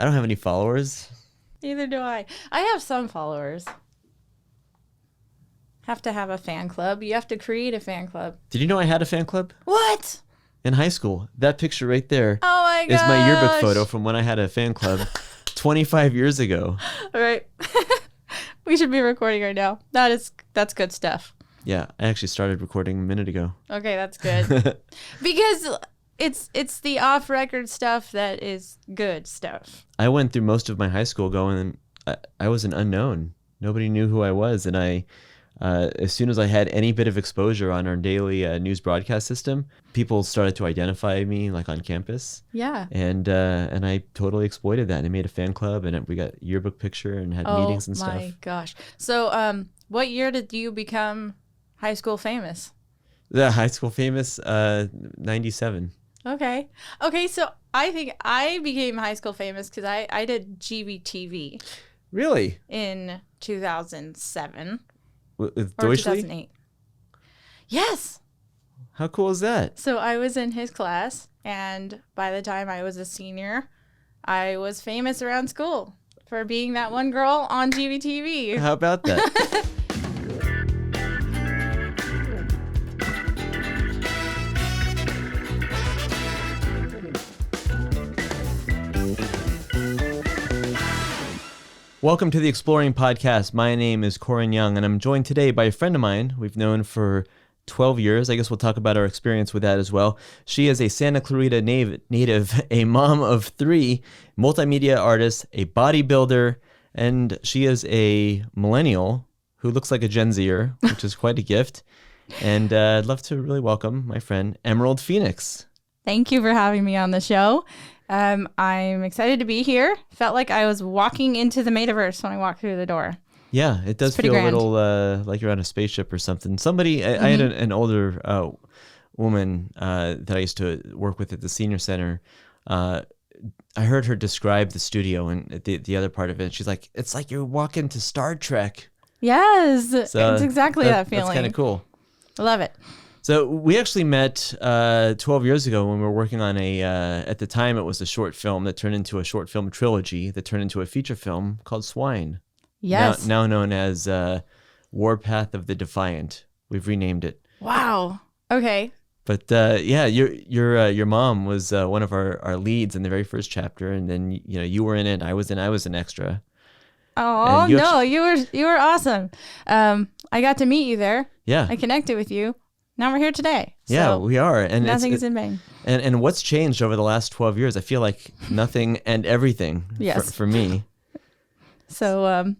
don't have any followers. Neither do I. I have some followers. Have to have a fan club. You have to create a fan club. Did you know I had a fan club? What? In high school. That picture right there Oh my gosh. is my yearbook photo from when I had a fan club 25 years ago. All right. We should be recording right now. That's good stuff. Yeah, I actually started recording a minute ago. Okay, that's good. Because it's the off-record stuff that is good stuff. I went through most of my high school going, I was an unknown. Nobody knew who I was, and as soon as I had any bit of exposure on our daily news broadcast system, people started to identify me like on campus. Yeah. And I totally exploited that. And I made a fan club, and we got a yearbook picture and had meetings and stuff. Oh my gosh. So what year did you become high school famous? The high school famous, 97. Okay. So I think I became high school famous because I did GBTV. Really? In 2007. With Or Deutschly? 2008. Yes. How cool is that? So I was in his class, and by the time I was a senior, I was famous around school for being that one girl on GBTV. How about that? Welcome to the Exploring Podcast. My name is Koren Young, and I'm joined today by a friend of mine we've known for 12 years. I guess we'll talk about our experience with that as well. She is a Santa Clarita native, a mom of 3, multimedia artist, a bodybuilder, and she is a millennial who looks like a Gen Zer, which is quite a gift. And I'd love to really welcome my friend Emerald Phoenix. Thank you for having me on the show. I'm excited to be here. Felt like I was walking into the metaverse when I walked through the door. Yeah, it does feel grand. a little like you're on a spaceship or something. I had an older woman that I used to work with at the senior center. I heard her describe the studio and the other part of it. She's like, it's like you walk into Star Trek. Yes, So it's exactly that feeling. That's kind of cool. I love it. So we actually met 12 years ago when we were working on at the time it was a short film that turned into a short film trilogy that turned into a feature film called Swine. Yes. Now known as Warpath of the Defiant. We've renamed it. Wow. Okay. But yeah, your mom was one of our leads in the very first chapter, and then you were in it. I was an extra. Oh no, you were awesome. I got to meet you there. Yeah. I connected with you. Now we're here today. So yeah, we are. And nothing is in vain. And what's changed over the last 12 years? I feel like nothing and everything. Yes. For me. So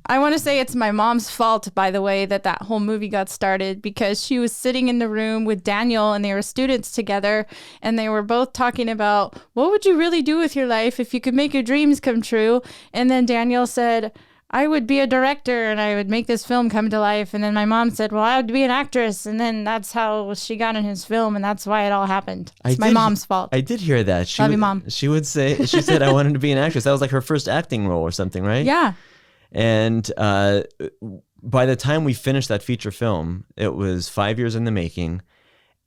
I want to say it's my mom's fault, by the way, that whole movie got started, because she was sitting in the room with Daniel and they were students together, and they were both talking about what would you really do with your life if you could make your dreams come true. And then Daniel said, I would be a director and I would make this film come to life. And then my mom said, well, I would be an actress. And then that's how she got in his film. And that's why it all happened. It's my mom's fault. I did hear that. Love you, Mom. She said I wanted to be an actress. That was like her first acting role or something, right? Yeah. And by the time we finished that feature film, it was 5 years in the making.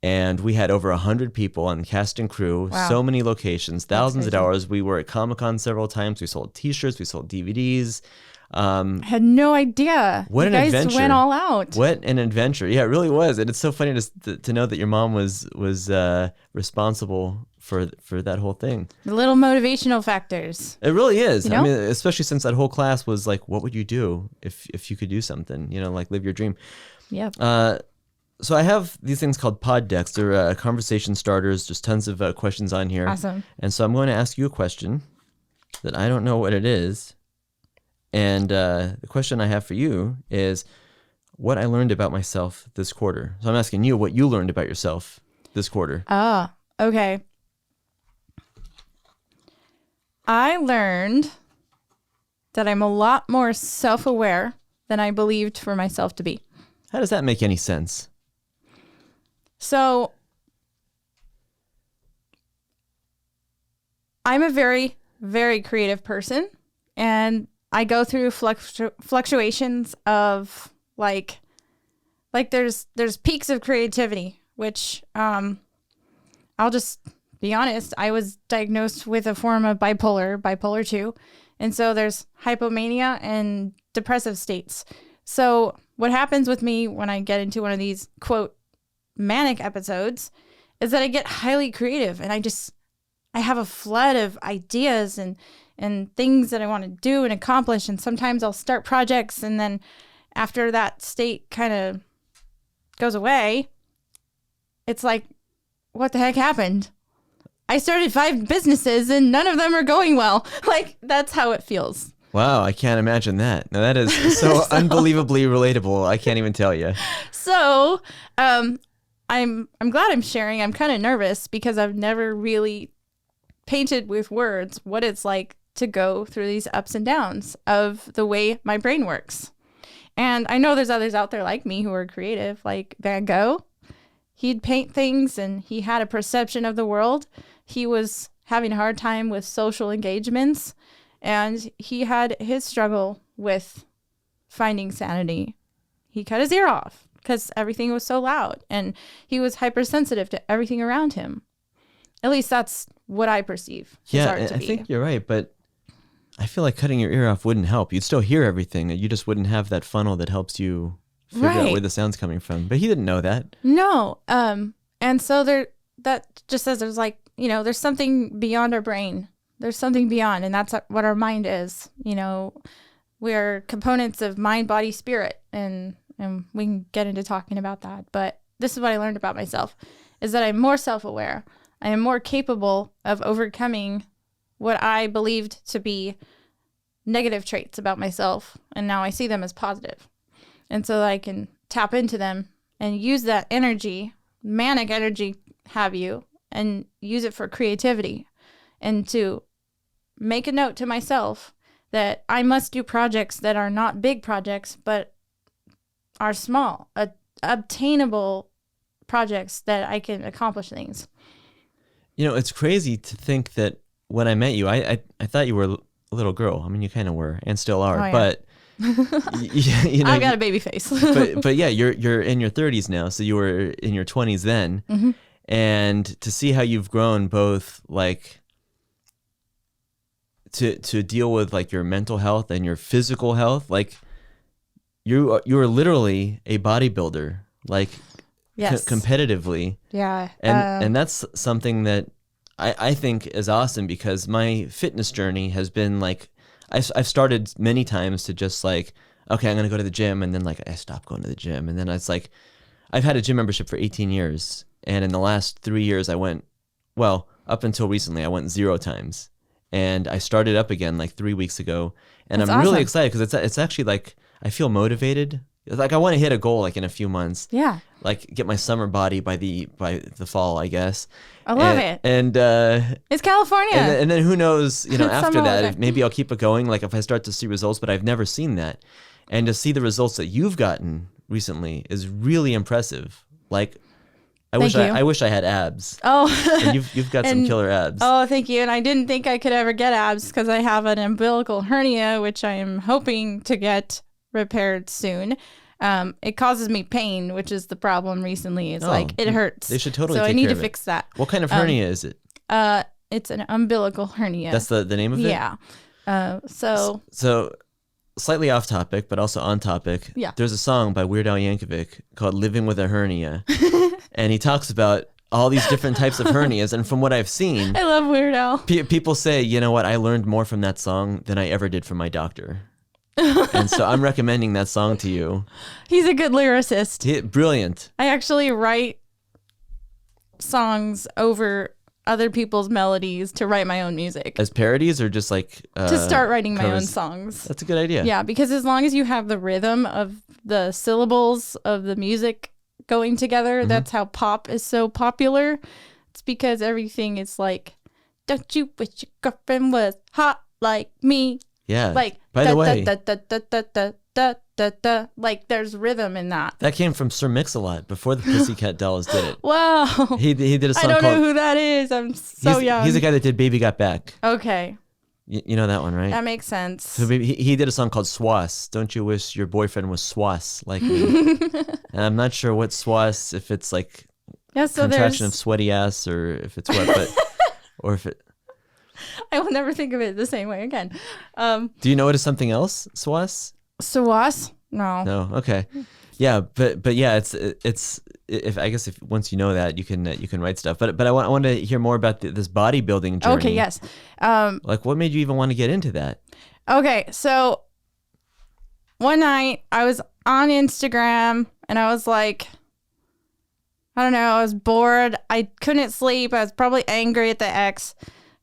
And we had over 100 people on the cast and crew, Wow. so many locations, thousands of hours. We were at Comic-Con several times. We sold T-shirts. We sold DVDs. I had no idea. What an adventure. You guys went all out. What an adventure. Yeah, it really was. And it's so funny to know that your mom was responsible for that whole thing. The little motivational factors. It really is. You know? I mean, especially since that whole class was like, what would you do if you could do something, like live your dream. Yeah. So I have these things called pod decks. They're conversation starters. There's tons of questions on here. Awesome. And so I'm going to ask you a question that I don't know what it is. And the question I have for you is what I learned about myself this quarter. So I'm asking you what you learned about yourself this quarter. Ah, okay. I learned that I'm a lot more self-aware than I believed for myself to be. How does that make any sense? So I'm a very, very creative person, and I go through fluctuations of like there's peaks of creativity, which I'll just be honest, I was diagnosed with a form of bipolar 2. And so there's hypomania and depressive states. So what happens with me when I get into one of these, quote, manic episodes is that I get highly creative and I have a flood of ideas and things that I want to do and accomplish. And sometimes I'll start projects, and then after that state kind of goes away, it's like, what the heck happened? I started 5 businesses and none of them are going well. Like, that's how it feels. Wow, I can't imagine that. No, that is so unbelievably relatable. I can't even tell you. So, I'm glad I'm sharing. I'm kind of nervous because I've never really painted with words what it's like to go through these ups and downs of the way my brain works. And I know there's others out there like me who are creative, like Van Gogh. He'd paint things and he had a perception of the world. He was having a hard time with social engagements, and he had his struggle with finding sanity. He cut his ear off because everything was so loud, and he was hypersensitive to everything around him. At least that's what I perceive his art to be. I think you're right, but I feel like cutting your ear off wouldn't help. You'd still hear everything. You just wouldn't have that funnel that helps you figure out where the sound's coming from. But he didn't know that. No. And so that just says there's like, there's something beyond our brain. There's something beyond, and that's what our mind is. We're components of mind, body, spirit, and we can get into talking about that. But this is what I learned about myself, is that I'm more self-aware. I am more capable of overcoming what I believed to be negative traits about myself, and now I see them as positive. And so I can tap into them and use that energy, manic energy, and use it for creativity, and to make a note to myself that I must do projects that are not big projects, but are small, obtainable projects that I can accomplish things. It's crazy to think that when I met you, I thought you were a little girl. I mean, you kind of were and still are, oh, yeah. But I've got a baby face. but yeah, you're in your 30s now, so you were in your 20s then. Mm-hmm. And to see how you've grown, both like to deal with like your mental health and your physical health, like you are literally a bodybuilder, like yes. Competitively. Yeah. And that's something that I think is awesome, because my fitness journey has been like, I've started many times to just like, okay, I'm going to go to the gym. And then like, I stopped going to the gym. And then it's like, I've had a gym membership for 18 years. And in the last 3 years, up until recently, I went 0 times. And I started up again like 3 weeks ago. And That's I'm really awesome. excited, because it's actually like, I feel motivated. Like I want to hit a goal like in a few months. Yeah. Like get my summer body by the fall, I guess. I love it. And it's California. and then who knows, after that, holiday. maybe I'll keep it going. Like if I start to see results, but I've never seen that. And to see the results that you've gotten recently is really impressive. Like I wish I had abs. Oh, and you've got some killer abs. Oh, thank you. And I didn't think I could ever get abs because I have an umbilical hernia, which I am hoping to get repaired soon. It causes me pain, which is the problem recently. It's like it hurts. They should totally so take I need care to of fix that. What kind of hernia is it? It's an umbilical hernia. That's the name of it? Yeah. So slightly off topic, but also on topic. Yeah. There's a song by Weird Al Yankovic called "Living with a Hernia," and he talks about all these different types of hernias. And from what I've seen, I love Weird Al. People say, you know what, I learned more from that song than I ever did from my doctor. And so I'm recommending that song to you. He's a good lyricist. Brilliant. I actually write songs over other people's melodies to write my own music. As parodies, or just like to start writing my covers? own songs. That's a good idea. Yeah, because as long as you have the rhythm of the syllables of the music going together, that's how pop is so popular. It's because everything is like, don't you wish your girlfriend was hot like me? Yeah. Like, by the way, like there's rhythm in that. That came from Sir Mix-a-Lot before the Pussycat Dolls did it. Wow. He did a song I don't called, know who that is. I'm so young. He's the guy that did Baby Got Back. Okay. You know that one, right? That makes sense. So he did a song called Swass. Don't you wish your boyfriend was Swass like me? And I'm not sure what Swass, if it's like yeah, so contraction of sweaty ass or if it's what, but Or if it... I will never think of it the same way again. Do you know it as something else, Swas? Sawas? No. No. Okay. Yeah, but yeah, it's if I guess if once you know that you can write stuff. But I want to hear more about this bodybuilding journey. Okay. Yes. Like, what made you even want to get into that? Okay. So one night I was on Instagram and I was like, I don't know, I was bored. I couldn't sleep. I was probably angry at the ex.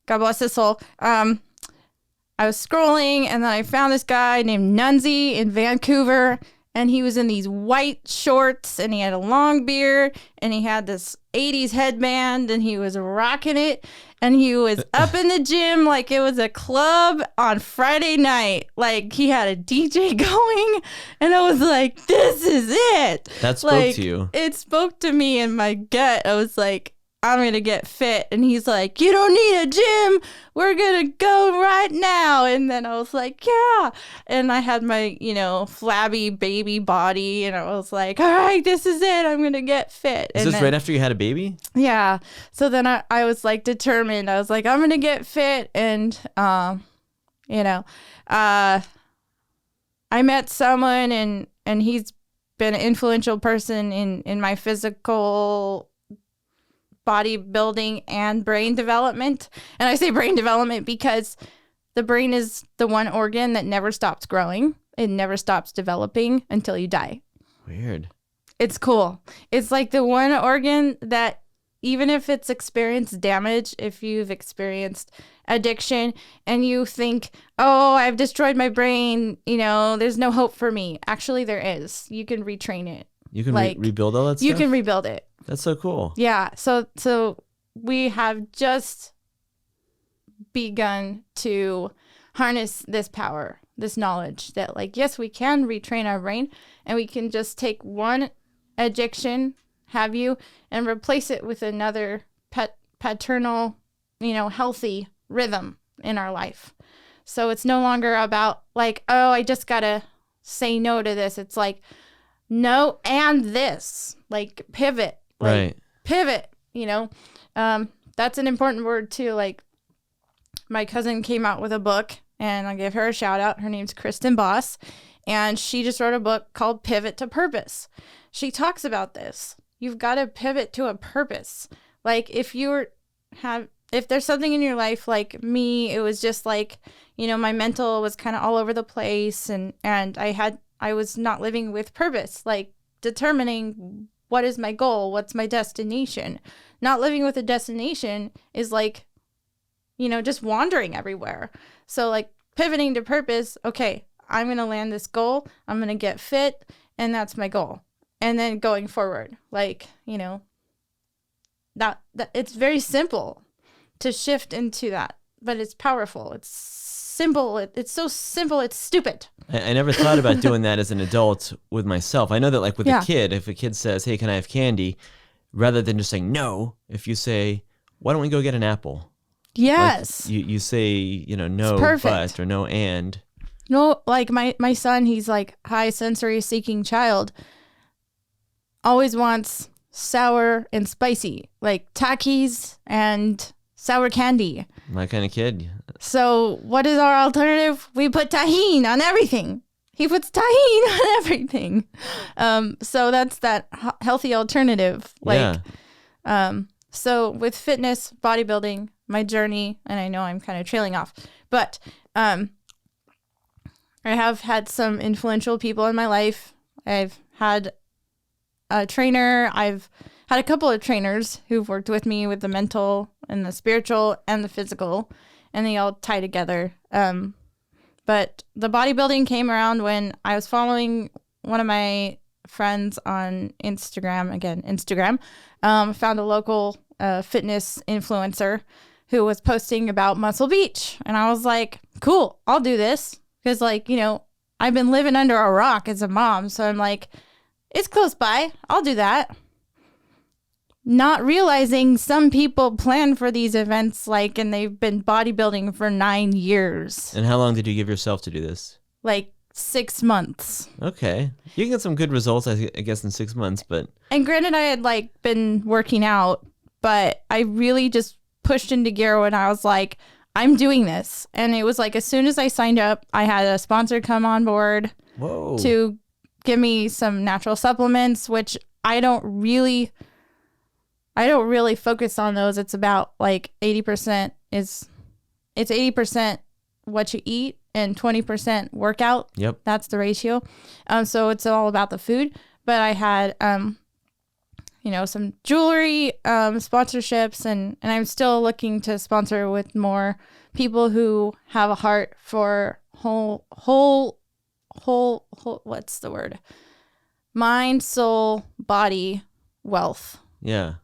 God bless his soul. I was scrolling and then I found this guy named Nunzi in Vancouver, and he was in these white shorts and he had a long beard and he had this 80s headband and he was rocking it, and he was up in the gym like it was a club on Friday night. Like he had a DJ going, and I was like, this is it. That spoke like, to you. It spoke to me in my gut. I was like, I'm going to get fit. And he's like, you don't need a gym. We're going to go right now. And then I was like, yeah. And I had my, flabby baby body. And I was like, all right, this is it. I'm going to get fit. Is this right after you had a baby? Yeah. So then I was like determined. I was like, I'm going to get fit. And, I met someone and he's been an influential person in my physical bodybuilding and brain development. And I say brain development because the brain is the one organ that never stops growing. It never stops developing until you die. Weird. It's cool. It's like the one organ that even if it's experienced damage, if you've experienced addiction and you think, oh, I've destroyed my brain, there's no hope for me. Actually, there is. You can retrain it. You can rebuild all that stuff? You can rebuild it. That's so cool. Yeah. So we have just begun to harness this power, this knowledge that, like, yes, we can retrain our brain, and we can just take one addiction, and replace it with another paternal, healthy rhythm in our life. So it's no longer about like, oh, I just gotta say no to this. It's like, no, and this, like, pivot. Like, right. Pivot, that's an important word too. Like, my cousin came out with a book, and I'll give her a shout out. Her name's Kristen Boss, and she just wrote a book called Pivot to Purpose. She talks about this. You've got to pivot to a purpose. Like, if there's something in your life, like me, it was just like, my mental was kind of all over the place, and I was not living with purpose, like determining what is my goal, what's my destination. Not living with a destination is like, just wandering everywhere. So like pivoting to purpose, okay, I'm going to land this goal, I'm going to get fit, and that's my goal. And then going forward, like, that it's very simple to shift into that, but it's powerful. It's simple. It's so simple. It's stupid. I never thought about doing that as an adult with myself. I know that, like, with a kid, if a kid says, hey, can I have candy? Rather than just saying no, if you say, why don't we go get an apple? Yes. Like, you say, no, but, or no, and. No, like my son, he's like high sensory seeking child. Always wants sour and spicy, like Takis and sour candy. My kind of kid. So what is our alternative? We put tahini on everything. He puts tahini on everything. So that's that healthy alternative. Like, so with fitness, bodybuilding, my journey, and I know I'm kind of trailing off, but I have had some influential people in my life. I've had a trainer. I've had a couple of trainers who've worked with me with the mental and the spiritual and the physical, and they all tie together. But the bodybuilding came around when I was following one of my friends on Instagram. Found a local fitness influencer who was posting about Muscle Beach. And I was like, cool, I'll do this. Because, like, I've been living under a rock as a mom. So I'm like, it's close by. I'll do that. Not realizing some people plan for these events, like, and they've been bodybuilding for 9 years. And how long did you give yourself to do this? Like 6 months. Okay. You can get some good results, I guess, in 6 months, but. And granted, I had, like, been working out, but I really just pushed into gear when I was like, I'm doing this. And it was like, as soon as I signed up, I had a sponsor come on board to give me some natural supplements, which I don't really focus on those. It's about like 80% it's 80% what you eat and 20% workout. Yep. That's the ratio. So it's all about the food. But I had, some jewelry sponsorships, and I'm still looking to sponsor with more people who have a heart for whole what's the word? Mind, soul, body, wealth. Yeah.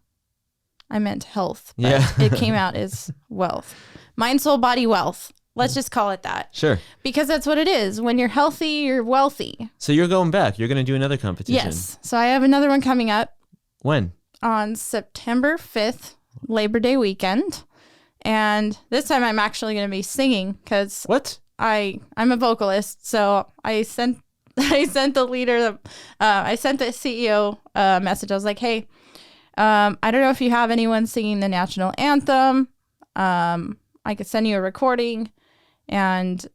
I meant health, but yeah. it came out as wealth. Mind, soul, body, wealth. Let's just call it that. Sure. Because that's what it is. When you're healthy, you're wealthy. So you're going back. You're going to do another competition. Yes. So I have another one coming up. When? On September 5th, Labor Day weekend. And this time I'm actually going to be singing because what? I'm a vocalist. So I sent the leader, I sent the CEO a message. I was like, hey, I don't know if you have anyone singing the national anthem. I could send you a recording. And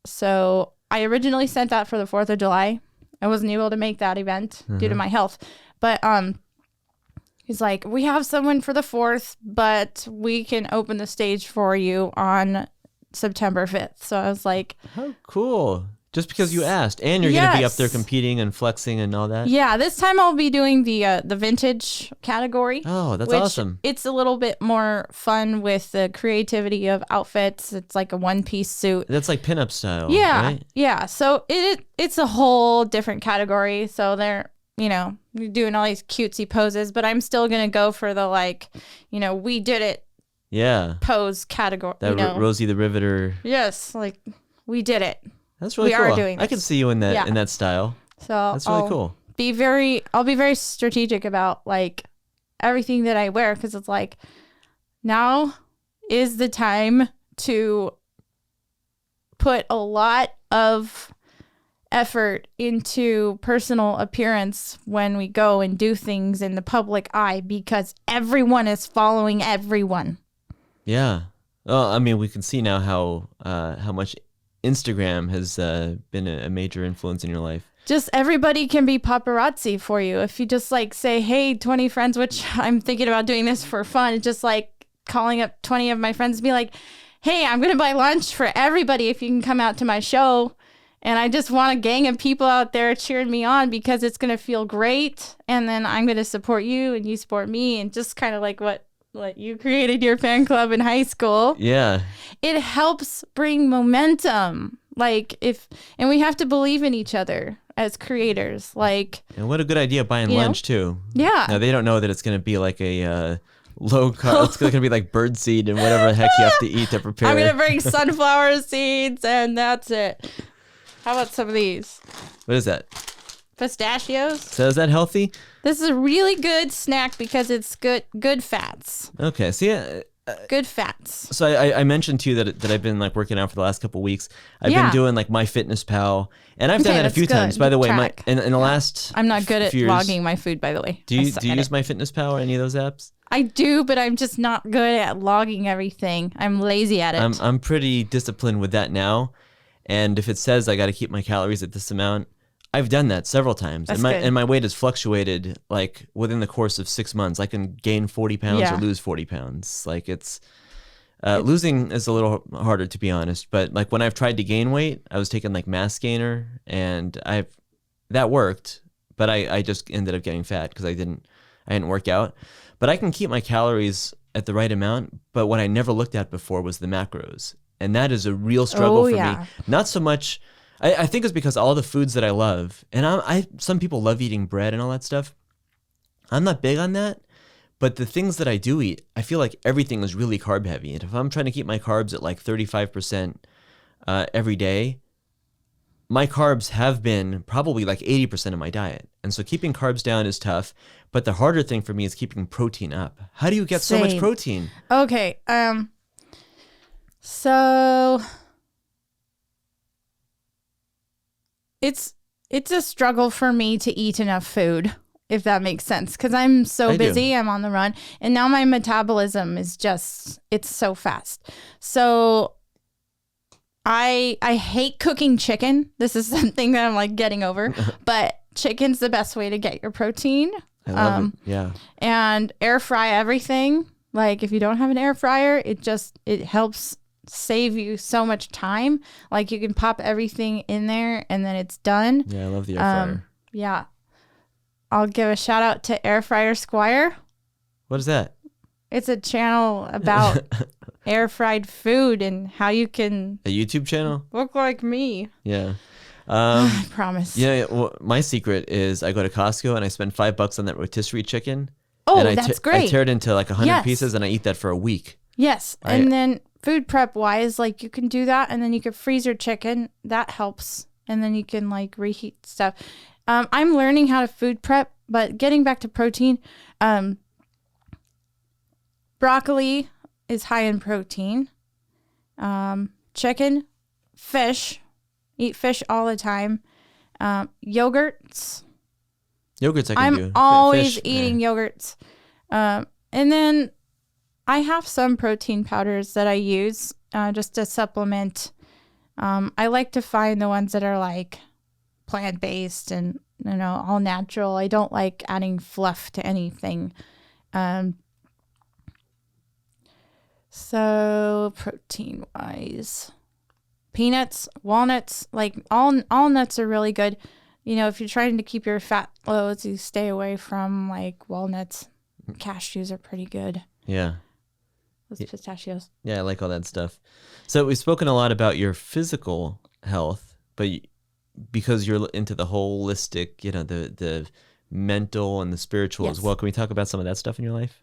so I originally sent that for the 4th of July. I wasn't able to make that event due to my health. But he's like, we have someone for the 4th, but we can open the stage for you on September 5th. So I was like, how cool. Just because you asked, and you're going to be up there competing and flexing and all that. Yeah, this time I'll be doing the vintage category. Oh, that's awesome. It's a little bit more fun with the creativity of outfits. It's like a one-piece suit. That's like pinup style. Yeah, right? yeah. So it's a whole different category. So they're doing all these cutesy poses, but I'm still gonna go for the we did it. Yeah. Pose category. That Rosie the Riveter. Yes, like we did it. That's really cool. We are doing this. I can see you in that in that style. So that's really cool. I'll be very strategic about like everything that I wear, because it's like now is the time to put a lot of effort into personal appearance when we go and do things in the public eye, because everyone is following everyone. Yeah. Well, I mean, we can see now how much Instagram has been a major influence in your life. Just everybody can be paparazzi for you. If you just like say, hey, 20 friends, which I'm thinking about doing this for fun, just like calling up 20 of my friends and be like, hey, I'm going to buy lunch for everybody if you can come out to my show. And I just want a gang of people out there cheering me on, because it's going to feel great. And then I'm going to support you and you support me, and just kind of like what you created your fan club in high school. Yeah. It helps bring momentum. And we have to believe in each other as creators. And what a good idea, buying lunch too. Yeah. Now they don't know that it's going to be like a low carb. It's going to be like bird seed and whatever the heck you have to eat to prepare. I'm going to bring sunflower seeds, and that's it. How about some of these? What is that? Pistachios. So is that healthy? This is a really good snack because it's good fats. Okay. See, good fats. So I mentioned to you that I've been like working out for the last couple of weeks. I've been doing like MyFitnessPal, and I've done that a few times. By the way, in the last I'm not good at years, logging my food. By the way, do you use MyFitnessPal or any of those apps? I do, but I'm just not good at logging everything. I'm lazy at it. I'm pretty disciplined with that now, and if it says I got to keep my calories at this amount, I've done that several times. That's and my weight has fluctuated like within the course of 6 months. I can gain 40 pounds or lose 40 pounds. Like it's losing is a little harder, to be honest. But like when I've tried to gain weight, I was taking like mass gainer, and that worked, but I just ended up getting fat because I didn't work out. But I can keep my calories at the right amount. But what I never looked at before was the macros, and that is a real struggle for me. Not so much. I think it's because all the foods that I love, and some people love eating bread and all that stuff. I'm not big on that, but the things that I do eat, I feel like everything is really carb heavy. And if I'm trying to keep my carbs at like 35% every day, my carbs have been probably like 80% of my diet. And so keeping carbs down is tough, but the harder thing for me is keeping protein up. How do you get so much protein? Okay, so it's a struggle for me to eat enough food. if that makes sense. Because I'm so I do. busy, I'm on the run. And now my metabolism is just, it's so fast. So I hate cooking chicken. This is something that I'm like getting over. But chicken's the best way to get your protein. I love it. Yeah. And air fry everything. Like if you don't have an air fryer, it helps save you so much time. Like you can pop everything in there and then it's done. Yeah, I love the air fryer. Yeah. I'll give a shout out to Air Fryer Squire. What is that? It's a channel about air fried food and how you can A YouTube channel? look like me. Yeah. I promise. Yeah. Well, my secret is I go to Costco and I spend $5 on that rotisserie chicken. Oh, and that's I great. tear it into like 100 Yes. pieces and I eat that for a week. Yes. And then food prep wise, like you can do that and then you can freeze your chicken. That helps. And then you can like reheat stuff. I'm learning how to food prep, but getting back to protein, broccoli is high in protein. Chicken, fish, eat fish all the time. Yogurts. Yogurts I can do. I'm always Fish, eating yogurts. And then I have some protein powders that I use just to supplement. I like to find the ones that are like plant-based and, all natural. I don't like adding fluff to anything. So protein-wise, peanuts, walnuts, like all nuts are really good. If you're trying to keep your fat low, you stay away from like walnuts. Cashews are pretty good. Yeah. Those pistachios. Yeah, I like all that stuff. So we've spoken a lot about your physical health, but because you're into the holistic, the mental and the spiritual as well, can we talk about some of that stuff in your life?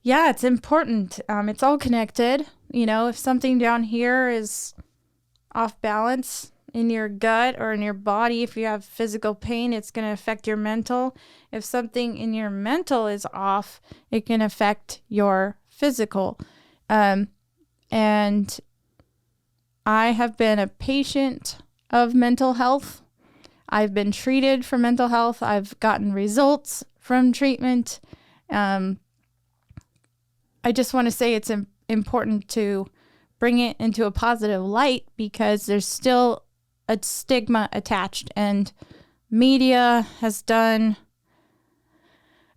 Yeah, it's important. It's all connected. If something down here is off balance in your gut or in your body, if you have physical pain, it's going to affect your mental. If something in your mental is off, it can affect your physical. And I have been a patient of mental health. I've been treated for mental health. I've gotten results from treatment. I just want to say it's important to bring it into a positive light because there's still a stigma attached, and media has done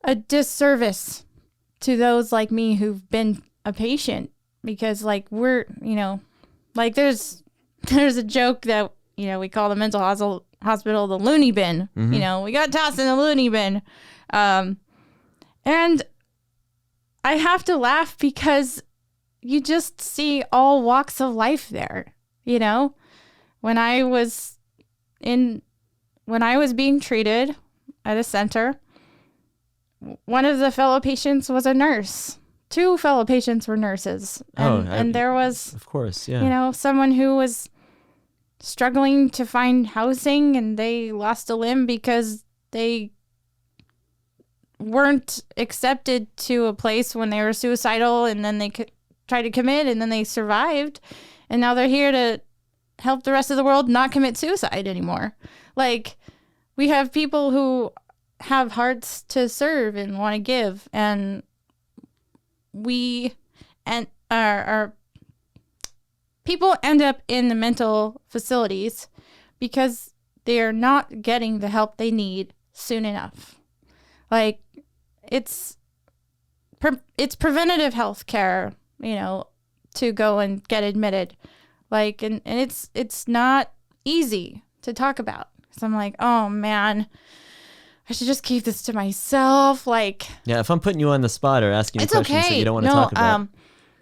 a disservice to those like me who've been a patient because like we're, like there's a joke that, we call the mental hospital the loony bin. Mm-hmm. We got tossed in the loony bin. And I have to laugh because you just see all walks of life there. When I was being treated at a center, one of the fellow patients was a nurse. 2 fellow patients were nurses. And there was, of course, yeah. Someone who was struggling to find housing and they lost a limb because they weren't accepted to a place when they were suicidal, and then they tried to commit and then they survived. And now they're here to help the rest of the world not commit suicide anymore. Like, we have people who have hearts to serve and want to give, and our people end up in the mental facilities because they are not getting the help they need soon enough. Like, it's preventative health care, to go and get admitted. Like, and it's not easy to talk about. So I'm like, oh man, I should just keep this to myself. Like, yeah, if I'm putting you on the spot or asking you questions that you don't want to talk about.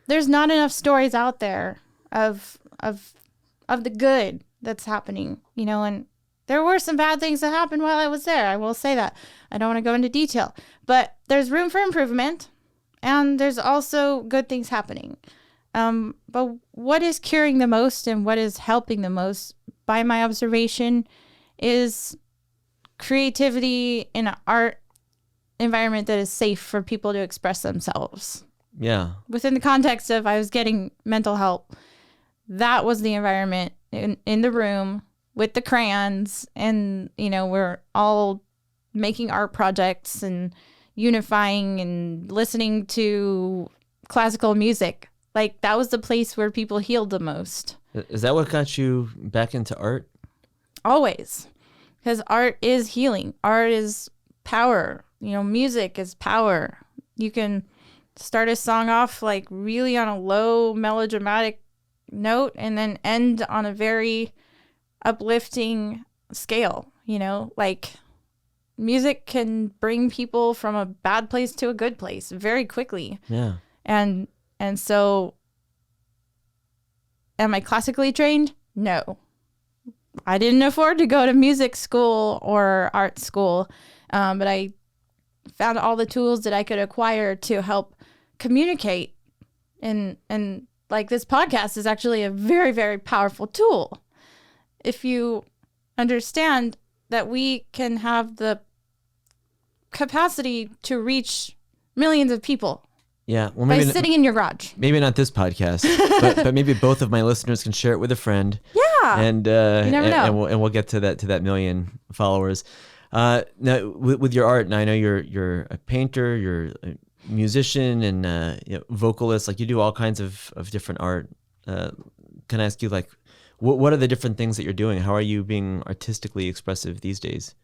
There's not enough stories out there of the good that's happening, and there were some bad things that happened while I was there. I will say that. I don't want to go into detail, but there's room for improvement, and there's also good things happening. But what is curing the most and what is helping the most, by my observation, is creativity in an art environment that is safe for people to express themselves. Yeah. Within the context of I was getting mental help, that was the environment in the room with the crayons, and we're all making art projects and unifying and listening to classical music. Like, that was the place where people healed the most. Is that what got you back into art? Always. Because art is healing. Art is power. Music is power. You can start a song off like really on a low melodramatic note and then end on a very uplifting scale. Like, music can bring people from a bad place to a good place very quickly. Yeah. And so, am I classically trained? No. I didn't afford to go to music school or art school, but I found all the tools that I could acquire to help communicate. And like, this podcast is actually a very, very powerful tool. If you understand that we can have the capacity to reach millions of people. Yeah, well, maybe by sitting in your garage. Maybe not this podcast, but maybe both of my listeners can share it with a friend. Yeah, and you never know. And we'll get to that million followers. Now, with your art, now I know you're a painter, you're a musician, and vocalist. Like, you do all kinds of different art. Can I ask you, like, what are the different things that you're doing? How are you being artistically expressive these days?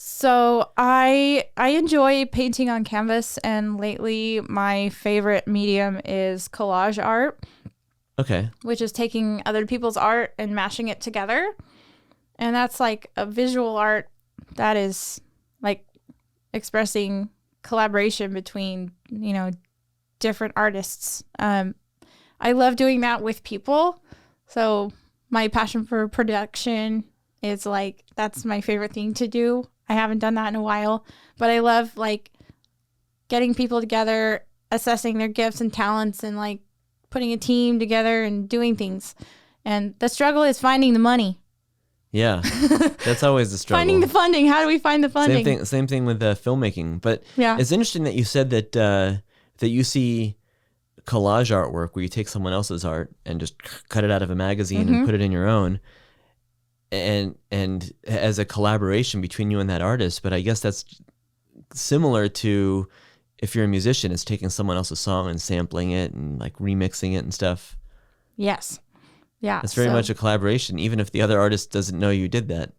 So I enjoy painting on canvas, and lately my favorite medium is collage art. Okay. Which is taking other people's art and mashing it together. And that's like a visual art that is like expressing collaboration between, different artists. I love doing that with people. So my passion for production is like, that's my favorite thing to do. I haven't done that in a while, but I love like getting people together, assessing their gifts and talents, and like putting a team together and doing things. And the struggle is finding the money. Yeah, that's always the struggle. Finding the funding. How do we find the funding? Same thing with filmmaking. But yeah, it's interesting that you said that you see collage artwork where you take someone else's art and just cut it out of a magazine and put it in your own. And as a collaboration between you and that artist. But I guess that's similar to if you're a musician, it's taking someone else's song and sampling it and like remixing it and stuff. Yes. Yeah. It's very much a collaboration, even if the other artist doesn't know you did that.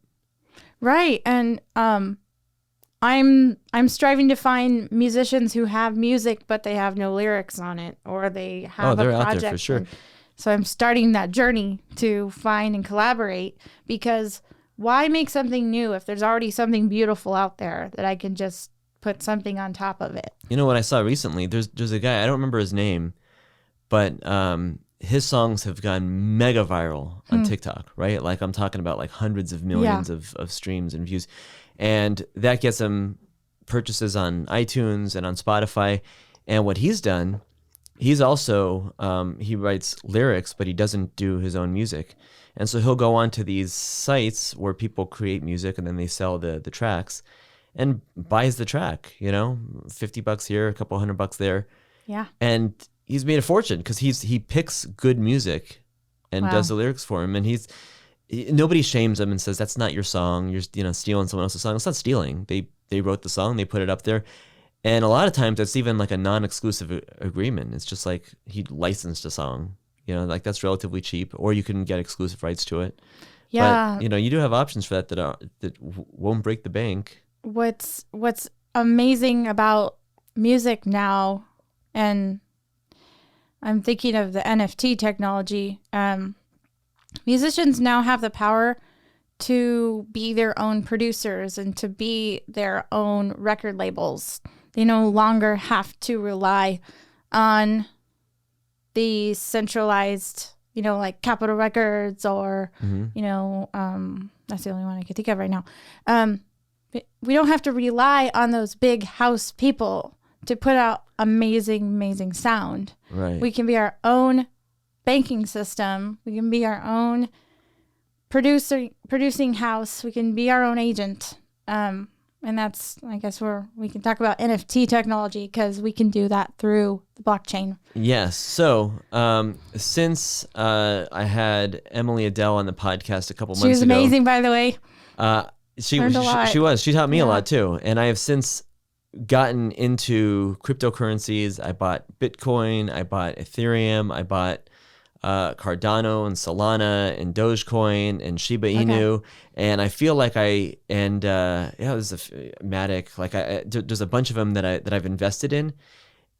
Right. And I'm striving to find musicians who have music, but they have no lyrics on it, or they have a project. Out there for sure. So I'm starting that journey to find and collaborate, because why make something new if there's already something beautiful out there that I can just put something on top of it? You know what I saw recently? There's a guy, I don't remember his name, but his songs have gone mega viral on TikTok, right? Like, I'm talking about like hundreds of millions of streams and views. And that gets him purchases on iTunes and on Spotify. And what he's done, he's also, he writes lyrics, but he doesn't do his own music. And so he'll go on to these sites where people create music and then they sell the tracks and buys the track, $50 here, a couple $100 there. Yeah. And he's made a fortune because he picks good music and does the lyrics for him. And nobody shames him and says, that's not your song. You're stealing someone else's song. It's not stealing. They wrote the song, they put it up there. And a lot of times it's even like a non-exclusive agreement. It's just like he licensed a song, like that's relatively cheap, or you can get exclusive rights to it. Yeah. But, you do have options for that won't break the bank. What's amazing about music now, and I'm thinking of the NFT technology, musicians now have the power to be their own producers and to be their own record labels. They no longer have to rely on the centralized, like Capitol Records or, that's the only one I can think of right now. We don't have to rely on those big house people to put out amazing, amazing sound. Right. We can be our own banking system. We can be our own producing house. We can be our own agent. And that's, I guess, where we can talk about NFT technology, because we can do that through the blockchain. Yes. So since I had Emily Adele on the podcast a couple months ago. She was amazing, by the way. Learned a lot. She taught me a Yeah. lot too. And I have since gotten into cryptocurrencies. I bought Bitcoin, I bought Ethereum, I bought Cardano and Solana and Dogecoin and Shiba Inu, and I feel like there's Matic. Like there's a bunch of them that I've invested in,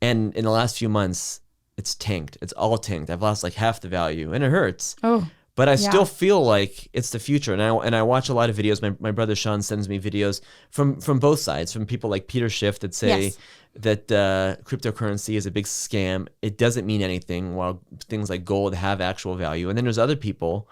and in the last few months, it's tanked. It's all tanked. I've lost like half the value, and it hurts. Oh, but I still feel like it's the future, and I watch a lot of videos. My brother Sean sends me videos from both sides, from people like Peter Schiff that say that cryptocurrency is a big scam. It doesn't mean anything, while things like gold have actual value. And then there's other people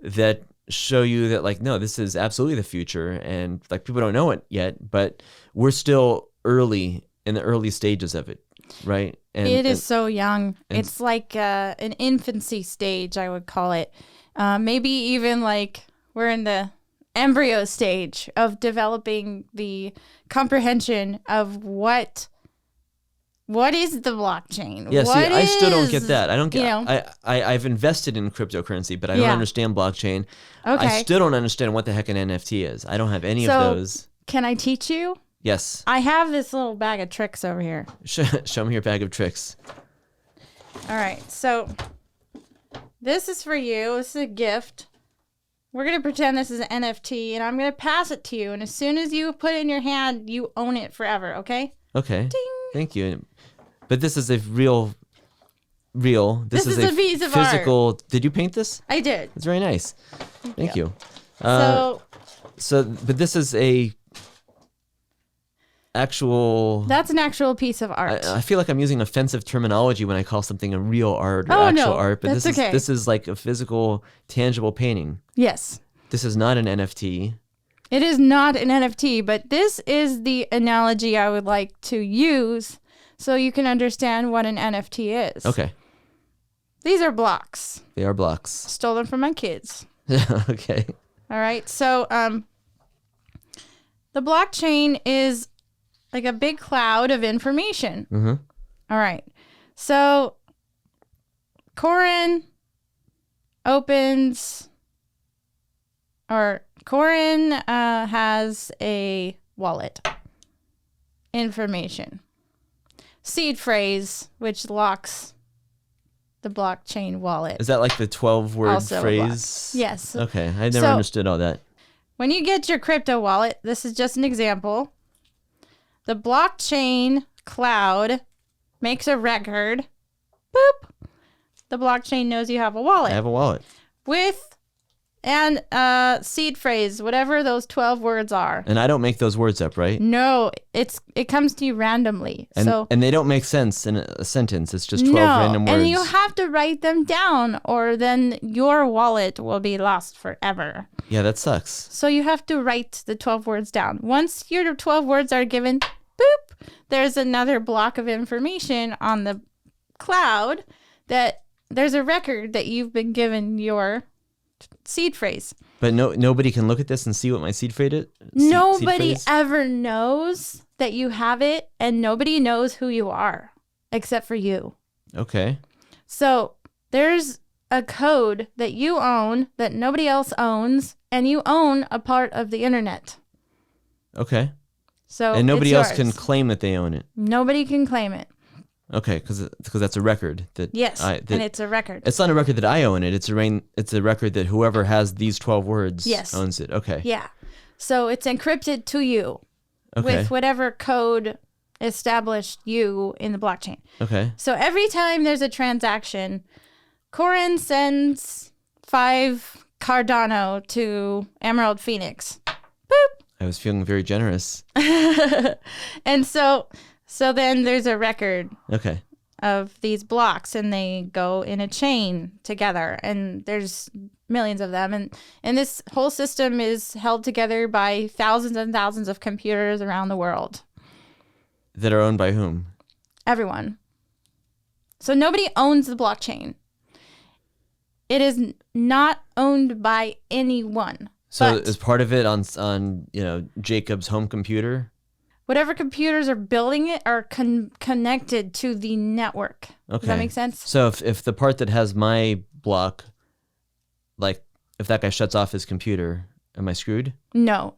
that show you that like, no, this is absolutely the future, and like people don't know it yet, but we're still in the early stages of it, right? And it is so young. It's like an infancy stage, I would call it. Maybe even like we're in the embryo stage of developing the comprehension of what is the blockchain. Yeah, I still don't get that. I don't get. You know, I've invested in cryptocurrency, but I don't understand blockchain. Okay. I still don't understand what the heck an NFT is. I don't have any of those. Can I teach you? Yes. I have this little bag of tricks over here. Show me your bag of tricks. All right, so this is for you. This is a gift. We're going to pretend this is an NFT, and I'm going to pass it to you. And as soon as you put it in your hand, you own it forever, okay? Okay. Ding. Thank you. But this is a real. This is a piece of physical. art. Did you paint this? I did. It's very nice. Thank you. But this is a actual. That's an actual piece of art. I feel like I'm using offensive terminology when I call something a real art or actual art, but that's okay. This is like a physical, tangible painting. Yes. This is not an NFT. It is not an NFT, but this is the analogy I would like to use so you can understand what an NFT is. Okay. These are blocks. They are blocks. Stolen from my kids. Okay. All right. So the blockchain is like a big cloud of information. Mm-hmm. All right. So Koren has a wallet information. Seed phrase, which locks the blockchain wallet. Is that like the 12-word Also phrase? Yes. Okay. I never understood all that. When you get your crypto wallet, this is just an example. The blockchain cloud makes a record. Boop. The blockchain knows you have a wallet. I have a wallet. And seed phrase, whatever those 12 words are. And I don't make those words up, right? No, it comes to you randomly. And they don't make sense in a sentence. It's just 12 random words. And you have to write them down, or then your wallet will be lost forever. Yeah, that sucks. So you have to write the 12 words down. Once your 12 words are given, boop, there's another block of information on the cloud that there's a record that you've been given your seed phrase. But nobody can look at this and see what my seed phrase is? Nobody ever knows that you have it, and nobody knows who you are except for you. Okay. So there's a code that you own that nobody else owns, and you own a part of the internet. Okay. So and nobody else yours. can claim that they own it. Nobody can claim it. Okay, because that's a record that and it's a record. It's not a record that I own it. It's a record that whoever has these 12 words owns it. Okay. Yeah. So it's encrypted to you with whatever code established you in the blockchain. Okay. So every time there's a transaction, Koren sends 5 Cardano to Emerald Phoenix. Boop. I was feeling very generous. And so then there's a record of these blocks, and they go in a chain together, and there's millions of them. And this whole system is held together by thousands and thousands of computers around the world. That are owned by whom? Everyone. So nobody owns the blockchain. It is not owned by anyone. So is part of it on Jacob's home computer? Whatever computers are building it are connected to the network. Okay. Does that make sense? So if the part that has my block, like if that guy shuts off his computer, am I screwed? No,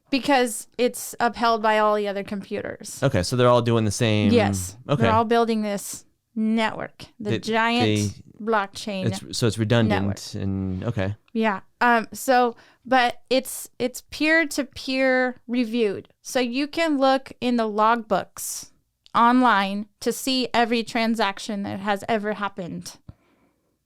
Because it's upheld by all the other computers. Okay, so they're all doing the same. Yes. Okay. They're all building this network, giant blockchain. So it's redundant network. and okay. Yeah. But it's peer-to-peer reviewed. So you can look in the logbooks online to see every transaction that has ever happened.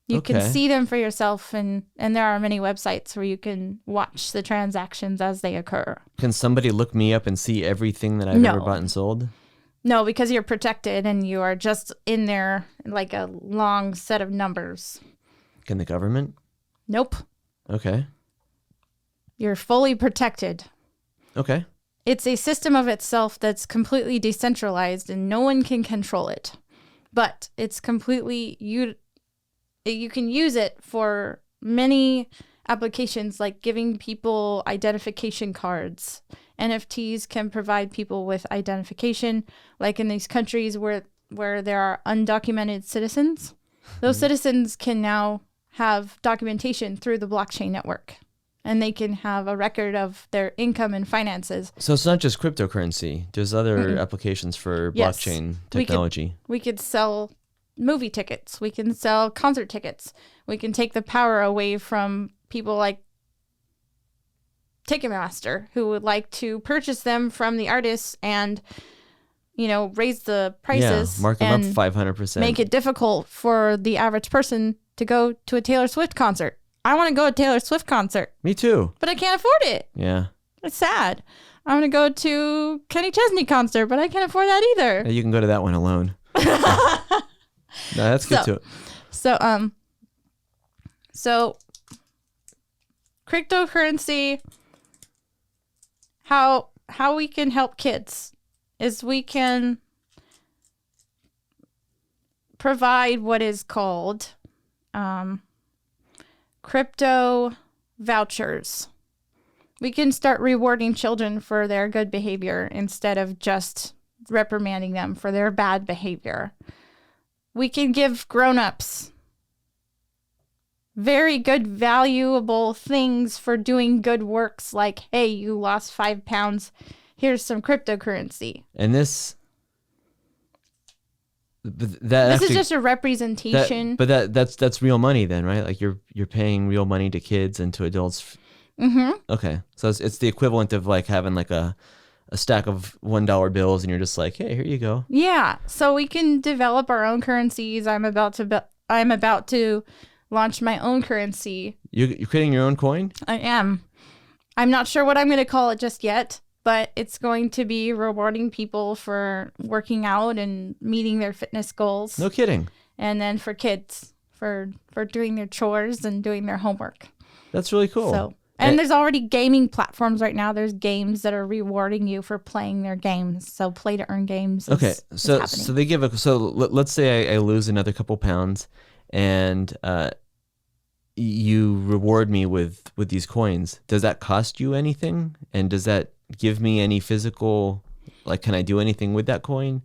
You can see them for yourself, and there are many websites where you can watch the transactions as they occur. Can somebody look me up and see everything that I've ever bought and sold? No, because you're protected and you are just in there like a long set of numbers. Can the government? Nope. Okay. You're fully protected. Okay. It's a system of itself that's completely decentralized and no one can control it. But it's completely... You can use it for many applications, like giving people identification cards. NFTs can provide people with identification, like in these countries where there are undocumented citizens. Those citizens can now have documentation through the blockchain network, and they can have a record of their income and finances. So it's not just cryptocurrency. There's other applications for blockchain technology. We could sell movie tickets. We can sell concert tickets. We can take the power away from people like Ticketmaster who would like to purchase them from the artists and, raise the prices. Yeah, mark them up 500%. Make it difficult for the average person to go to a Taylor Swift concert. I want to go to a Taylor Swift concert. Me too. But I can't afford it. Yeah. It's sad. I want to go to Kenny Chesney concert, but I can't afford that either. You can go to that one alone. No, that's good too. So cryptocurrency, how we can help kids is we can provide what is called crypto vouchers. We can start rewarding children for their good behavior instead of just reprimanding them for their bad behavior. We can give grown-ups very good, valuable things for doing good works like, hey, you lost 5 pounds. Here's some cryptocurrency. And this is just a representation. That's real money then, right? Like you're paying real money to kids and to adults. Mm-hmm. Okay. So it's the equivalent of like having like a stack of $1 bills and you're just like, hey, here you go. Yeah. So we can develop our own currencies. I'm about to launch my own currency. You're creating your own coin? I am. I'm not sure what I'm going to call it just yet, but it's going to be rewarding people for working out and meeting their fitness goals. No kidding. And then for kids for doing their chores and doing their homework. That's really cool. So, and there's already gaming platforms right now. There's games that are rewarding you for playing their games. So play to earn games. So they give let's say I lose another couple pounds and you reward me with these coins. Does that cost you anything? And does that give me any physical, like, can I do anything with that coin?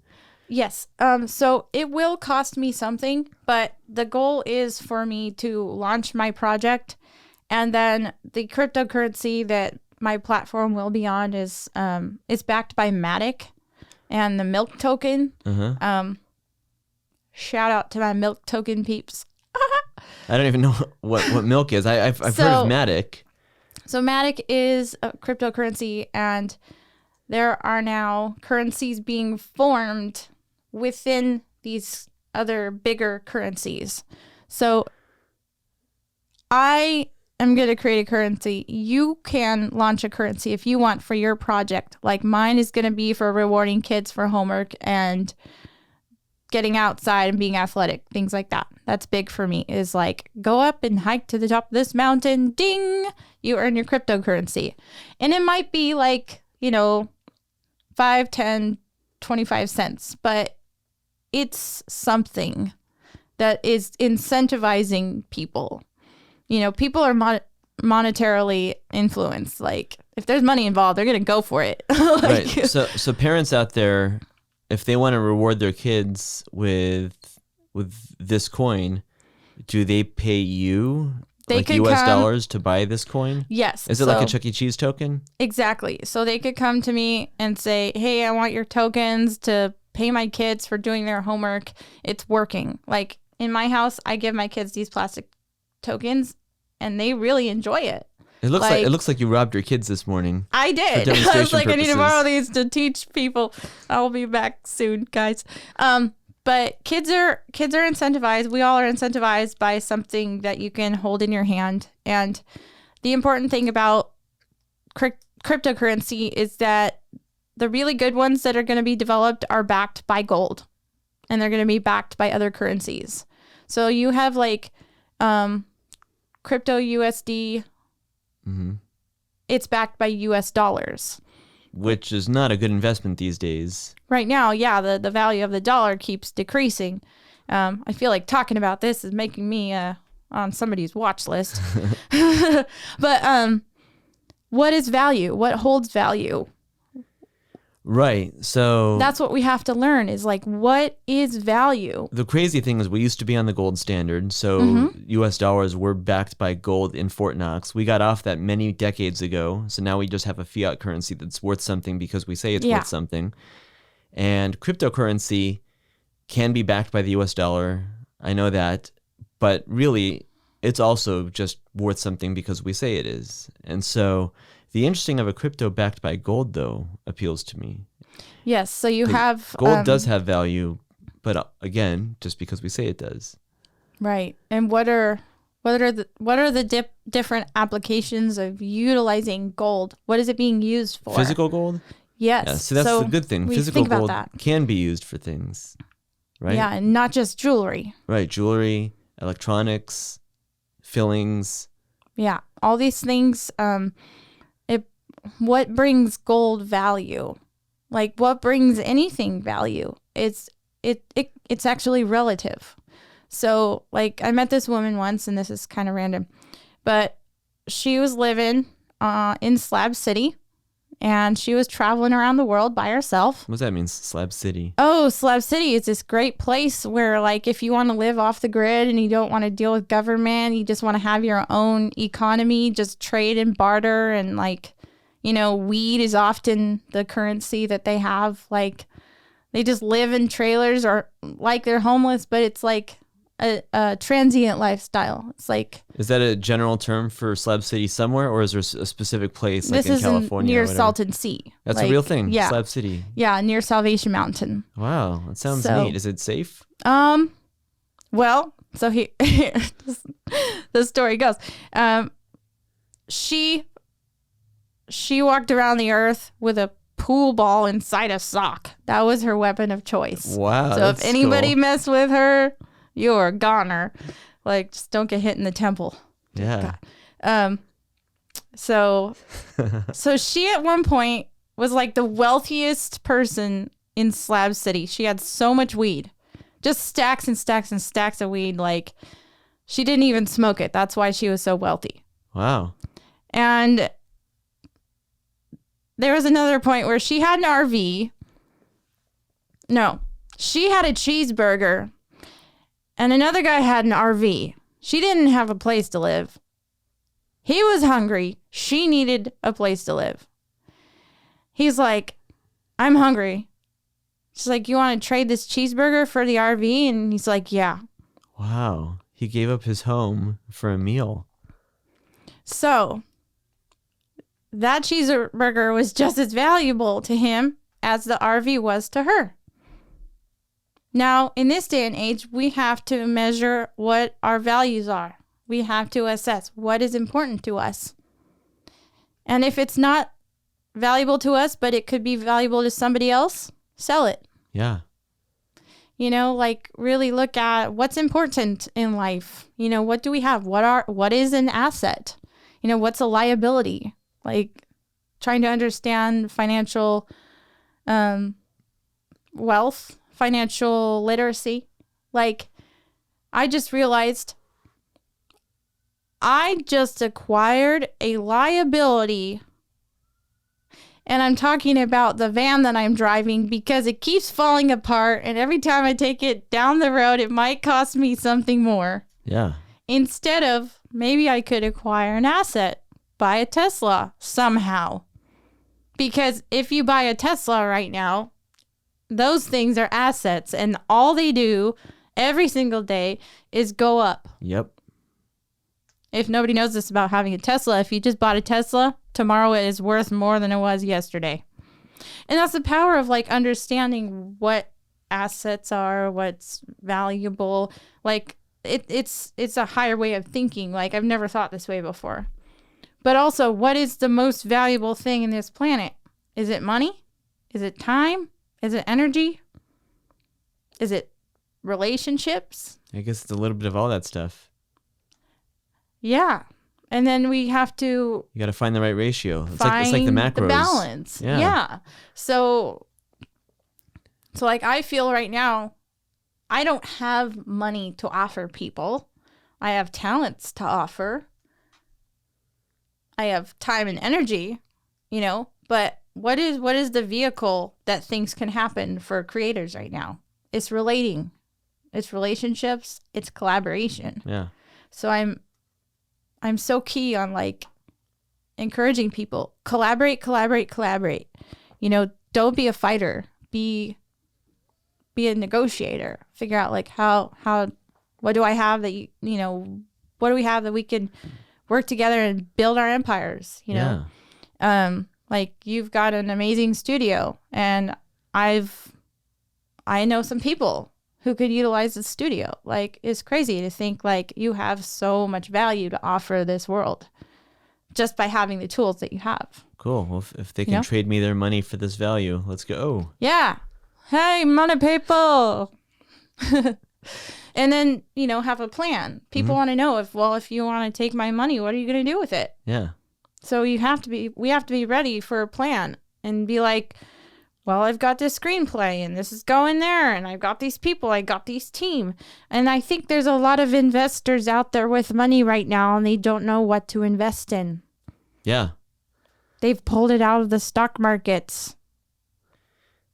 Yes. So it will cost me something, but the goal is for me to launch my project, and then the cryptocurrency that my platform will be on is backed by Matic and the Milk Token. Uh-huh. Shout out to my Milk Token peeps. I don't even know what Milk is. I've heard of Matic. So Matic is a cryptocurrency, and there are now currencies being formed within these other bigger currencies. So I am going to create a currency. You can launch a currency if you want for your project. Like mine is going to be for rewarding kids for homework and getting outside and being athletic, things like that. That's big for me, is like, go up and hike to the top of this mountain. Ding! You earn your cryptocurrency. And it might be like, 5, 10, 25 cents, but it's something that is incentivizing people. People are monetarily influenced. Like, if there's money involved, they're going to go for it. Right. So parents out there, if they want to reward their kids with this coin, do they pay you They like could US come, dollars to buy this coin? Yes. Is it like a Chuck E. Cheese token? Exactly. So they could come to me and say, hey, I want your tokens to pay my kids for doing their homework. It's working. Like in my house, I give my kids these plastic tokens and they really enjoy it. It looks like you robbed your kids this morning. I did. I was like, I need to borrow these to teach people. I'll be back soon, guys. But kids are incentivized. We all are incentivized by something that you can hold in your hand. And the important thing about cryptocurrency is that the really good ones that are going to be developed are backed by gold, and they're going to be backed by other currencies. So you have like crypto USD. Mm-hmm. It's backed by US dollars, which is not a good investment these days. Right now, yeah, the value of the dollar keeps decreasing. I feel like talking about this is making me on somebody's watch list. But what is value? What holds value? Right. So that's what we have to learn is like, what is value? The crazy thing is we used to be on the gold standard. So US dollars were backed by gold in Fort Knox. We got off that many decades ago. So now we just have a fiat currency that's worth something because we say it's worth something. And cryptocurrency can be backed by the US dollar. I know that. But really, it's also just worth something because we say it is. And so the interesting of a crypto backed by gold, though, appeals to me. Yes, so you have... Gold does have value, but again, just because we say it does. Right. And what are the different applications of utilizing gold? What is it being used for? Physical gold? Yes. Yeah, so that's the good thing. Physical gold can be used for things, right? Yeah, and not just jewelry. Right, jewelry, electronics, fillings. Yeah, all these things... what brings gold value? Like what brings anything value? It's actually relative. So like I met this woman once, and this is kind of random, but she was living in Slab City, and she was traveling around the world by herself. What does that mean, Slab City? Oh, Slab City is this great place where like if you want to live off the grid and you don't want to deal with government, you just want to have your own economy, just trade and barter, and like, you know, weed is often the currency that they have. Like they just live in trailers or like they're homeless, but it's like a transient lifestyle. It's like... Is that a general term for Slab City somewhere, or is there a specific place like in California? Near Salton Sea. That's like, a real thing, yeah. Slab City. Yeah, near Salvation Mountain. Wow, that sounds neat. Is it safe? Well, so here the story goes. She walked around the earth with a pool ball inside a sock. That was her weapon of choice. Wow. So if anybody messed with her, you're a goner. Like, just don't get hit in the temple. Yeah. So she at one point was like the wealthiest person in Slab City. She had so much weed. Just stacks and stacks and stacks of weed. Like, she didn't even smoke it. That's why she was so wealthy. Wow. And there was another point where she had an RV. No, she had a cheeseburger. And another guy had an RV. She didn't have a place to live. He was hungry. She needed a place to live. He's like, I'm hungry. She's like, you want to trade this cheeseburger for the RV? And he's like, yeah. Wow. He gave up his home for a meal. So that cheeseburger was just as valuable to him as the RV was to her. Now, in this day and age, we have to measure what our values are. We have to assess what is important to us. And if it's not valuable to us, but it could be valuable to somebody else, sell it. Yeah. You know, like really look at what's important in life. You know, what do we have? What is an asset? You know, what's a liability? Like trying to understand financial wealth, financial literacy. Like I just realized I just acquired a liability, and I'm talking about the van that I'm driving because it keeps falling apart, and every time I take it down the road, it might cost me something more. Yeah. instead of maybe I could acquire an asset, buy a Tesla somehow. Because if you buy a Tesla right now, those things are assets, and all they do every single day is go up. Yep. If nobody knows this about having a Tesla, if you just bought a Tesla, tomorrow it is worth more than it was yesterday. And that's the power of like understanding what assets are, what's valuable. Like it's a higher way of thinking. Like I've never thought this way before. But also, what is the most valuable thing in this planet? Is it money? Is it time? Is it energy? Is it relationships? I guess it's a little bit of all that stuff. Yeah. And then we have to You got to find the right ratio. It's find like the macros. the balance. Yeah. So like I feel right now, I don't have money to offer people. I have talents to offer. I have time and energy, but what is the vehicle that things can happen for creators right now? It's relating. It's relationships, it's collaboration. Yeah. So I'm so key on like encouraging people, collaborate. Don't be a fighter. Be a negotiator. Figure out like how what do I have that what do we have that we can work together and build our empires, Yeah. Like you've got an amazing studio, and I know some people who could utilize the studio. Like it's crazy to think like you have so much value to offer this world just by having the tools that you have. Cool. Well, if they can trade me their money for this value, let's go. Yeah. Hey, money people. And then, have a plan. People want to know if you want to take my money, what are you going to do with it? Yeah. So we have to be ready for a plan and be like, well, I've got this screenplay and this is going there, and I've got these people, I got these team. And I think there's a lot of investors out there with money right now, and they don't know what to invest in. Yeah. They've pulled it out of the stock markets.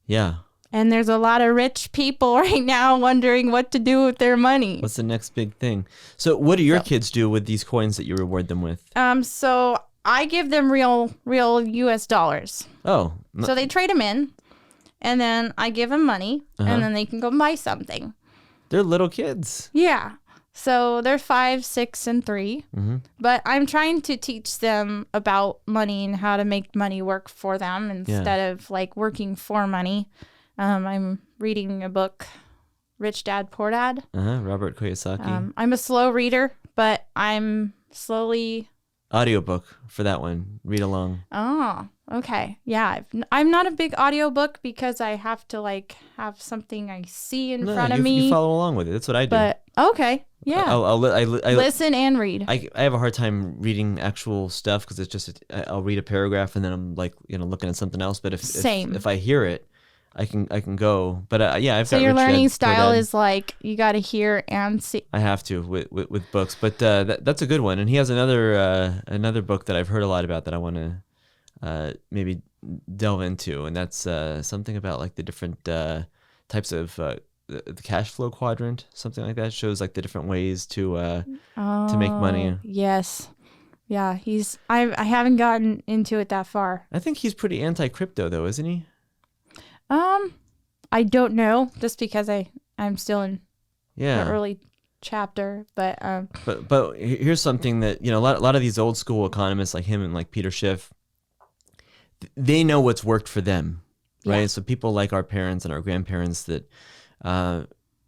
Yeah. And there's a lot of rich people right now wondering what to do with their money. What's the next big thing? So what do your kids do with these coins that you reward them with? So I give them real US dollars. Oh. So they trade them in, and then I give them money, and then they can go buy something. They're little kids. Yeah. So they're 5, 6, and 3. Mm-hmm. But I'm trying to teach them about money and how to make money work for them instead of like working for money. I'm reading a book, Rich Dad, Poor Dad. Robert Kiyosaki. I'm a slow reader, but I'm slowly... Audiobook for that one. Read along. Oh, okay. Yeah. I'm not a big audiobook because I have to like have something I see in front of me. You follow along with it. That's what I do. But okay. Yeah. I listen and read. I have a hard time reading actual stuff because it's just I'll read a paragraph and then I'm like looking at something else. But if I hear it, I can go. But I've got. So your Rich learning Dad, style is like you got to hear and see. I have to with books, but that's a good one. And he has another book that I've heard a lot about that I want to maybe delve into, and that's something about like the different types of the cash flow quadrant, something like that. It shows like the different ways to make money. Yes. Yeah, I haven't gotten into it that far. I think he's pretty anti-crypto though, isn't he? I don't know, just because I'm still in the Yeah. early chapter, but But here's something that a lot of these old school economists like him and like Peter Schiff, they know what's worked for them, right? Yeah. So people like our parents and our grandparents that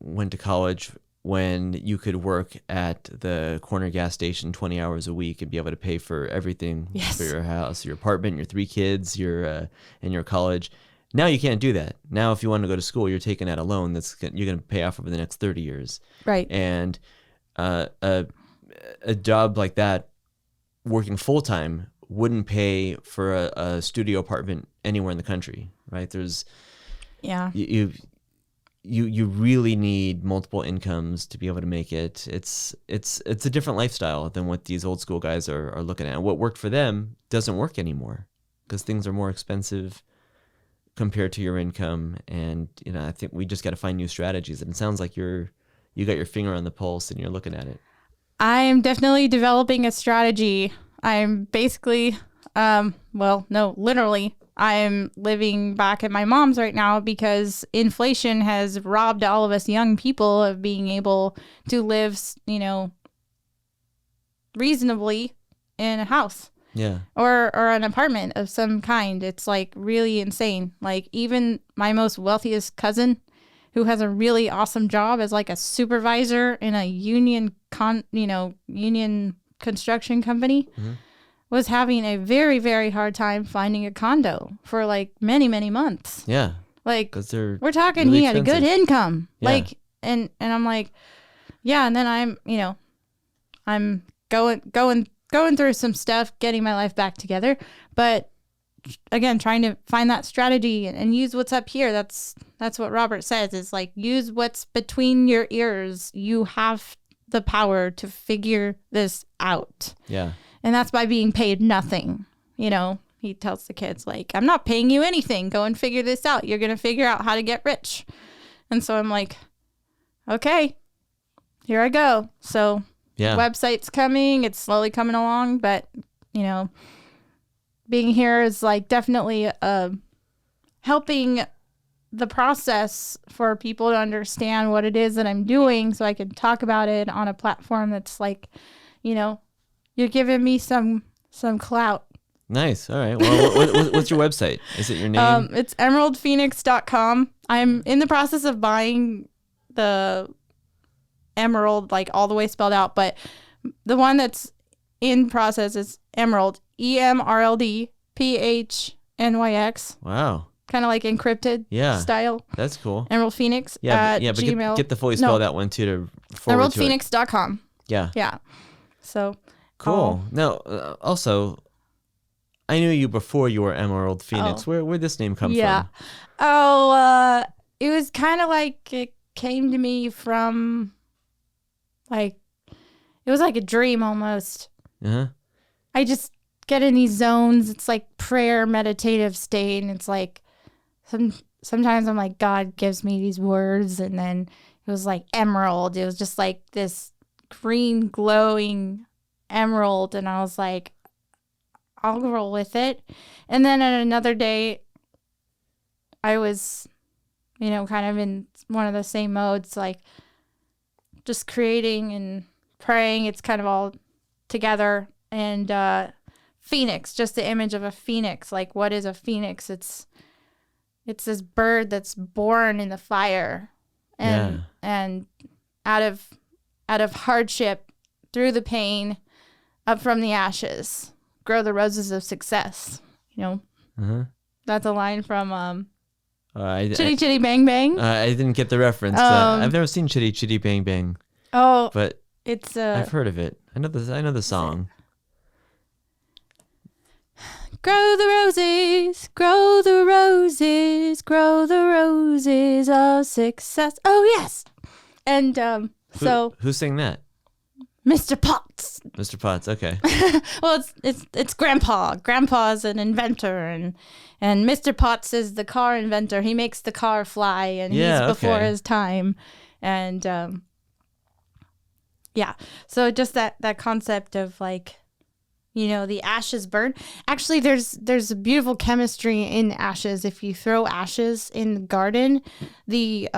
went to college when you could work at the corner gas station 20 hours a week and be able to pay for everything for your house, your apartment, your 3 kids, and your college. Now you can't do that. Now if you want to go to school, you're taking out a loan you're going to pay off over the next 30 years. right. And a job like that, working full time, wouldn't pay for a studio apartment anywhere in the country, right? There's Yeah. you really need multiple incomes to be able to make it. It's a different lifestyle than what these old school guys are looking at. What worked for them doesn't work anymore because things are more expensive compared to your income. And I think we just got to find new strategies. And it sounds like you got your finger on the pulse and you're looking at it. I'm definitely developing a strategy. I'm basically, no, literally, I'm living back at my mom's right now because inflation has robbed all of us young people of being able to live, reasonably in a house. Yeah. Or an apartment of some kind. It's like really insane. Like even my most wealthiest cousin, who has a really awesome job as like a supervisor in a union construction company, was having a very, very hard time finding a condo for like many, many months. Yeah. Like, because they're we're talking really he had a good income. Yeah. Like, and I'm like, yeah. And then I'm going through some stuff, getting my life back together. But again, trying to find that strategy and use what's up here. That's what Robert says, is like, use what's between your ears. You have the power to figure this out. Yeah. And that's by being paid nothing. He tells the kids, like, I'm not paying you anything. Go and figure this out. You're going to figure out how to get rich. And so I'm like, okay, here I go. So yeah, website's coming. It's slowly coming along. But, being here is like definitely helping the process for people to understand what it is that I'm doing, so I can talk about it on a platform that's like, you're giving me some clout. Nice. All right. Well, what's your website? Is it your name? It's emeraldphoenix.com. I'm in the process of buying the Emerald, like all the way spelled out, but the one that's in process is Emerald, EMRLDPHNYX. Wow. Kind of like encrypted style. That's cool. Emerald Phoenix but Gmail. Get the fully spelled out one too to forward to it. EmeraldPhoenix.com. Yeah. Yeah. So. Cool. Now, also, I knew you before you were Emerald Phoenix. Where'd this name come from? Oh, it was kind of like it came to me from, like, it was like a dream almost. Uh-huh. I just get in these zones. It's like prayer, meditative state. And it's like, sometimes I'm like, God gives me these words. And then it was like emerald. It was just like this green glowing emerald. And I was like, I'll roll with it. And then at another day, I was, kind of in one of the same modes, like just creating and praying. It's kind of all together. And phoenix, just the image of a phoenix. Like, what is a phoenix? It's this bird that's born in the fire, and out of hardship, through the pain, up from the ashes, grow the roses of success. That's a line from Chitty Chitty Bang Bang. I didn't get the reference. I've never seen Chitty Chitty Bang Bang. Oh, but it's I've heard of it. I know the song. Grow the roses, grow the roses, grow the roses of success. Oh yes, and who sang that? Mr. Potts. Mr. Potts. Okay. Well, it's Grandpa. Grandpa's an inventor, and Mr. Potts is the car inventor. He makes the car fly, and he's before his time, and So just that concept of like, the ashes burn. Actually, there's a beautiful chemistry in ashes. If you throw ashes in the garden, the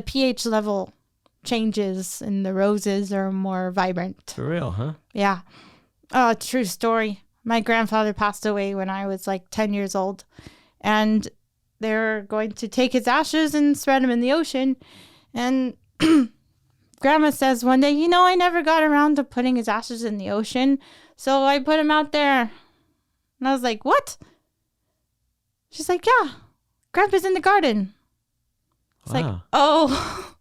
pH level changes and the roses are more vibrant. For real, huh? Yeah. Oh, true story. My grandfather passed away when I was like 10 years old, and they were going to take his ashes and spread them in the ocean. And Grandma says one day, I never got around to putting his ashes in the ocean, so I put him out there. And I was like, what? She's like, yeah, Grandpa's in the garden. It's like, oh,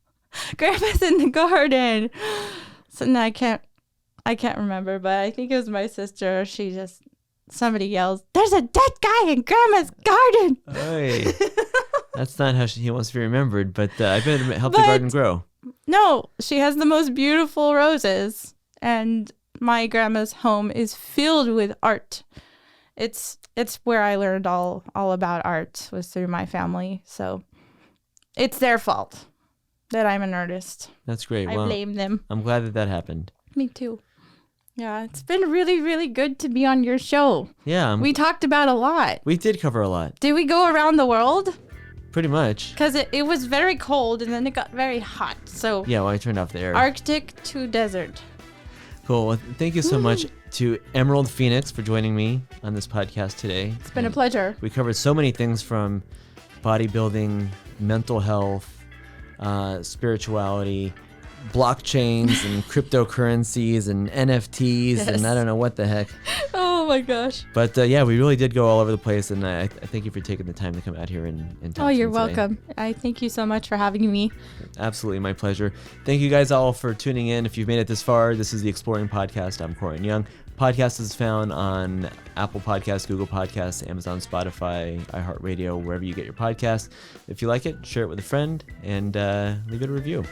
Grandpa's in the garden. So now I can't remember, but I think it was my sister. Somebody yells, there's a dead guy in Grandma's garden. Hey, that's not how he wants to be remembered, but I bet it helped the garden grow. No, she has the most beautiful roses, and my grandma's home is filled with art. It's where I learned all about art, was through my family. So it's their fault that I'm an artist. That's great. I blame them. I'm glad that happened. Me too. Yeah, it's been really, really good to be on your show. Yeah. We talked about a lot. We did cover a lot. Did we go around the world? Pretty much. Because it was very cold and then it got very hot. So Yeah, well, I turned off the air. Arctic to desert. Cool. Well, thank you so much to Emerald Phoenix for joining me on this podcast today. It's been a pleasure. We covered so many things from bodybuilding, mental health, spirituality, blockchains and cryptocurrencies and NFTs and I don't know what the heck. Oh my gosh. But yeah, we really did go all over the place, and I thank you for taking the time to come out here and talk Oh, to you're me today. welcome. I thank you so much for having me. Absolutely, my pleasure. Thank you guys all for tuning in. If you've made it this far, this is the Exploring Podcast. I'm Koren Young. Podcast is found on Apple Podcasts, Google Podcasts, Amazon, Spotify, iHeartRadio, wherever you get your podcasts. If you like it, share it with a friend and leave it a review.